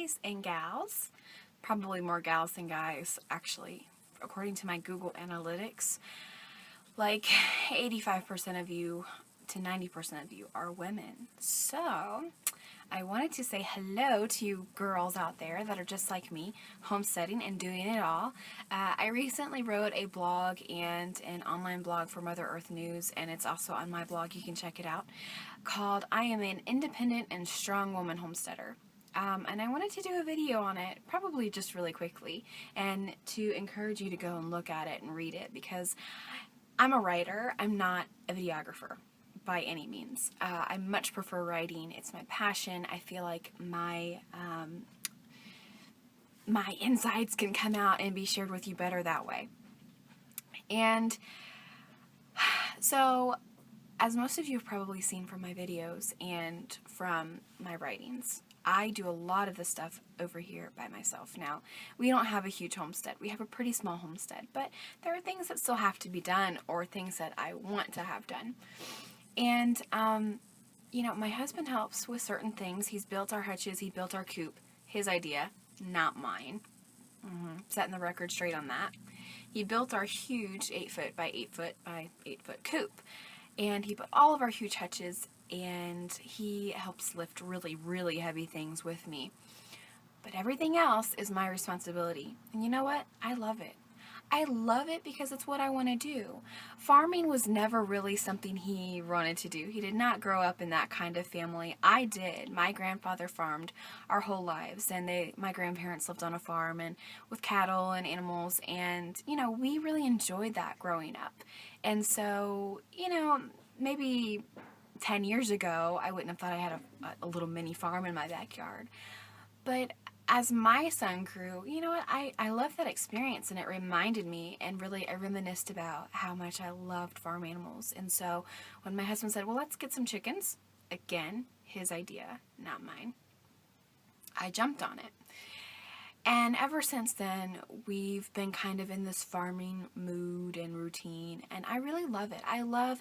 guys and gals, probably more gals than guys, actually, according to my Google Analytics. Like 85% of you to 90% of you are women. So I wanted to say hello to you girls out there that are just like me, homesteading and doing it all. I recently wrote a blog and an online blog for Mother Earth News, and it's also on my blog, you can check it out, called I Am an Independent and Strong Woman Homesteader. And I wanted to do a video on it, probably just really quickly, and to encourage you to go and look at it and read it, because I'm a writer, I'm not a videographer by any means. I much prefer writing. It's my passion. I feel like my insights can come out and be shared with you better that way. And so, as most of you have probably seen from my videos and from my writings, I do a lot of this stuff over here by myself. Now, we don't have a huge homestead. We have a pretty small homestead, but there are things that still have to be done, or things that I want to have done. And, you know, my husband helps with certain things. He's built our hutches, he built our coop. His idea, not mine. Setting the record straight on that. He built our huge 8-foot by 8-foot by 8-foot coop. And he put all of our huge hutches, and he helps lift really, really heavy things with me. But everything else is my responsibility. And you know what? I love it. I love it because it's what I want to do. Farming was never really something he wanted to do. He did not grow up in that kind of family. I did. My grandfather farmed our whole lives, and my grandparents lived on a farm and with cattle and animals, and, you know, we really enjoyed that growing up. And so, you know, maybe 10 years ago, I wouldn't have thought I had a little mini farm in my backyard. But as my son grew, you know what, I loved that experience, and it reminded me, and really I reminisced about how much I loved farm animals. And so when my husband said, well, let's get some chickens, again, his idea, not mine, I jumped on it. And ever since then, we've been kind of in this farming mood and routine, and I really love it.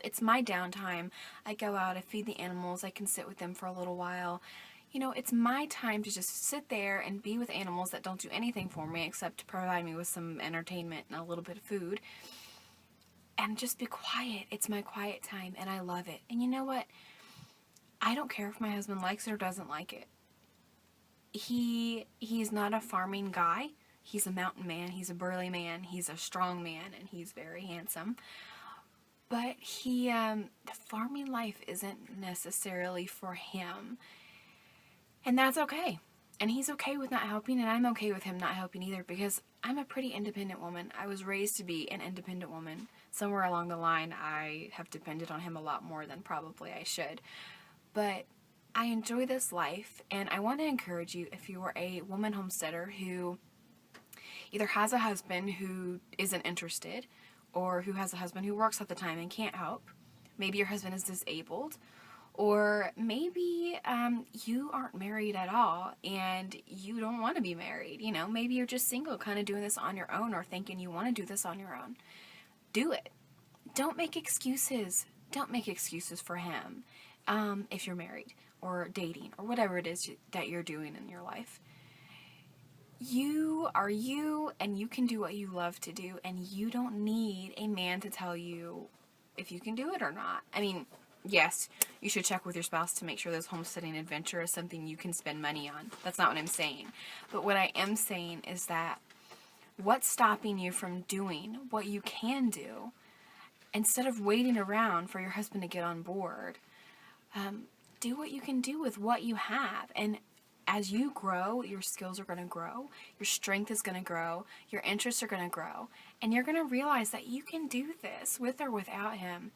It's my downtime. I go out, I feed the animals, I can sit with them for a little while. You know, it's my time to just sit there and be with animals that don't do anything for me except to provide me with some entertainment and a little bit of food. And just be quiet. It's my quiet time, and I love it. And you know what? I don't care if my husband likes it or doesn't like it. He's not a farming guy. He's a mountain man. He's a burly man. He's a strong man, and he's very handsome. But the farming life isn't necessarily for him. And that's okay. And he's okay with not helping, and I'm okay with him not helping either, because I'm a pretty independent woman. I was raised to be an independent woman. Somewhere along the line, I have depended on him a lot more than probably I should. But I enjoy this life, and I want to encourage you, if you are a woman homesteader who either has a husband who isn't interested, or who has a husband who works at the time and can't help. Maybe your husband is disabled, or maybe you aren't married at all and you don't want to be married. You know, maybe you're just single, kind of doing this on your own, or thinking you want to do this on your own. Do it. Don't make excuses. Don't make excuses for him if you're married or dating or whatever it is that you're doing in your life. You are you, and you can do what you love to do, and you don't need a man to tell you if you can do it or not. I mean, yes, you should check with your spouse to make sure this homesteading adventure is something you can spend money on. That's not what I'm saying. But what I am saying is that what's stopping you from doing what you can do, instead of waiting around for your husband to get on board, do what you can do with what you have. And as you grow, your skills are going to grow, your strength is going to grow, your interests are going to grow, and you're going to realize that you can do this with or without him.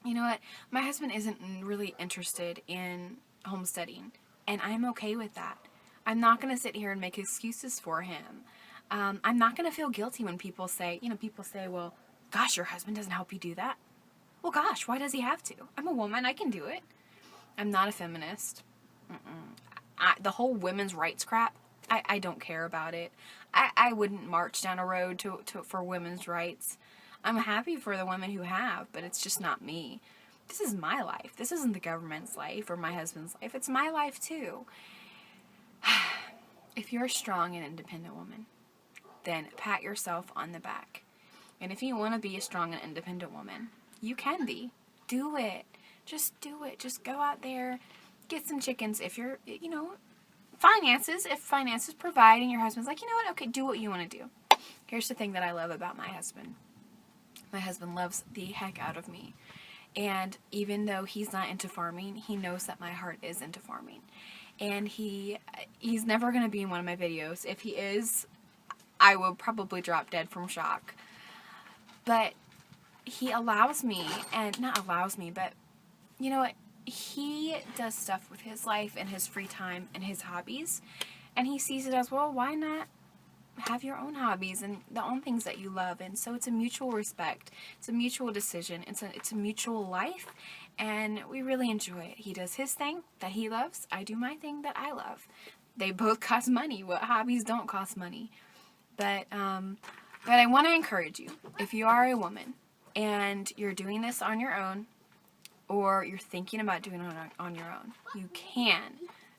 You know what? My husband isn't really interested in homesteading, and I'm okay with that. I'm not going to sit here and make excuses for him. I'm not going to feel guilty when people say, well, gosh, your husband doesn't help you do that. Well, gosh, why does he have to? I'm a woman. I can do it. I'm not a feminist. The whole women's rights crap, I don't care about it. I wouldn't march down a road for women's rights. I'm happy for the women who have, but it's just not me. This is my life. This isn't the government's life or my husband's life. It's my life too. if you're a strong and independent woman, then pat yourself on the back. And if you want to be a strong and independent woman, you can be. Do it. Just do it. Just go out there, get some chickens. If you're, if finances provide and your husband's like, you know what, okay, do what you want to do. Here's the thing that I love about my husband. My husband loves the heck out of me. And even though he's not into farming, he knows that my heart is into farming. And he's never going to be in one of my videos. If he is, I will probably drop dead from shock. But he allows me, and not allows me, but you know what? He does stuff with his life and his free time and his hobbies. And he sees it as, well, why not have your own hobbies and the own things that you love? And so it's a mutual respect. It's a mutual decision. It's a mutual life. And we really enjoy it. He does his thing that he loves. I do my thing that I love. They both cost money. What hobbies don't cost money? But I want to encourage you, if you are a woman and you're doing this on your own, or you're thinking about doing it on your own, you can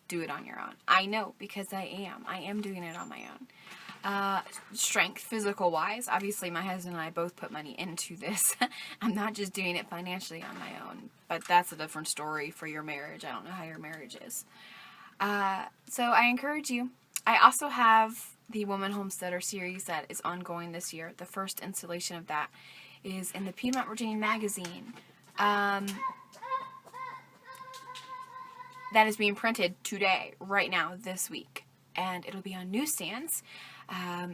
do it on your own. I know, because I am doing it on my own. Strength, physical wise, obviously my husband and I both put money into this. I'm not just doing it financially on my own, but that's a different story for your marriage. I don't know how your marriage is. So I encourage you. I also have the Woman Homesteader series that is ongoing this year. The first installation of that is in the Piedmont, Virginian magazine. That is being printed today, right now, this week. And it'll be on newsstands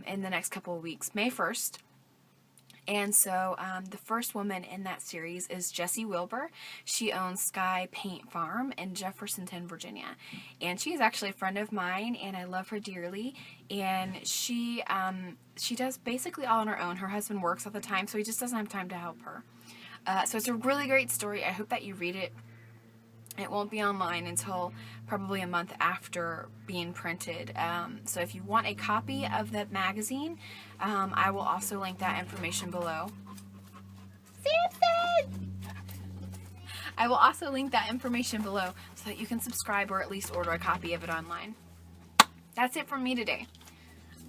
in the next couple of weeks, May 1st. And so the first woman in that series is Jessie Wilbur. She owns Sky Paint Farm in Jeffersonton, Virginia. And she is actually a friend of mine, and I love her dearly. And she does basically all on her own. Her husband works all the time, so he just doesn't have time to help her. So it's a really great story. I hope that you read it. It won't be online until probably a month after being printed. So if you want a copy of that magazine, I will also link that information below. Samson! I will also link that information below so that you can subscribe or at least order a copy of it online. That's it from me today.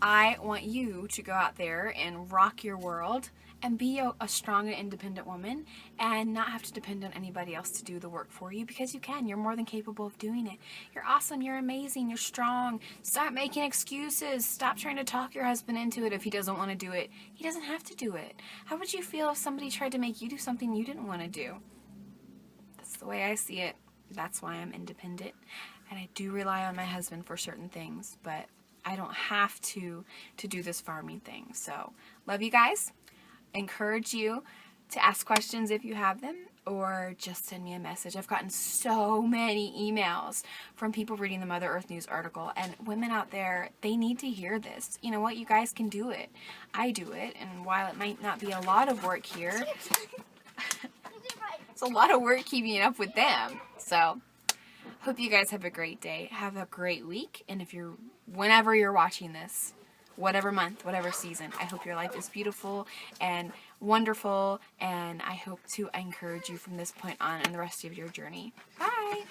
I want you to go out there and rock your world and be a strong and independent woman and not have to depend on anybody else to do the work for you, because you can. You're more than capable of doing it. You're awesome. You're amazing. You're strong. Stop making excuses. Stop trying to talk your husband into it if he doesn't want to do it. He doesn't have to do it. How would you feel if somebody tried to make you do something you didn't want to do? That's the way I see it. That's why I'm independent. And I do rely on my husband for certain things, but I don't have to do this farming thing. So, love you guys. Encourage you to ask questions if you have them, or just send me a message. I've gotten so many emails from people reading the Mother Earth News article, and women out there, they need to hear this. You know what? You guys can do it. I do it, and while it might not be a lot of work here, it's a lot of work keeping up with them. So, hope you guys have a great day. Have a great week, and whenever you're watching this, whatever month, whatever season, I hope your life is beautiful and wonderful, and I hope to encourage you from this point on in the rest of your journey. Bye!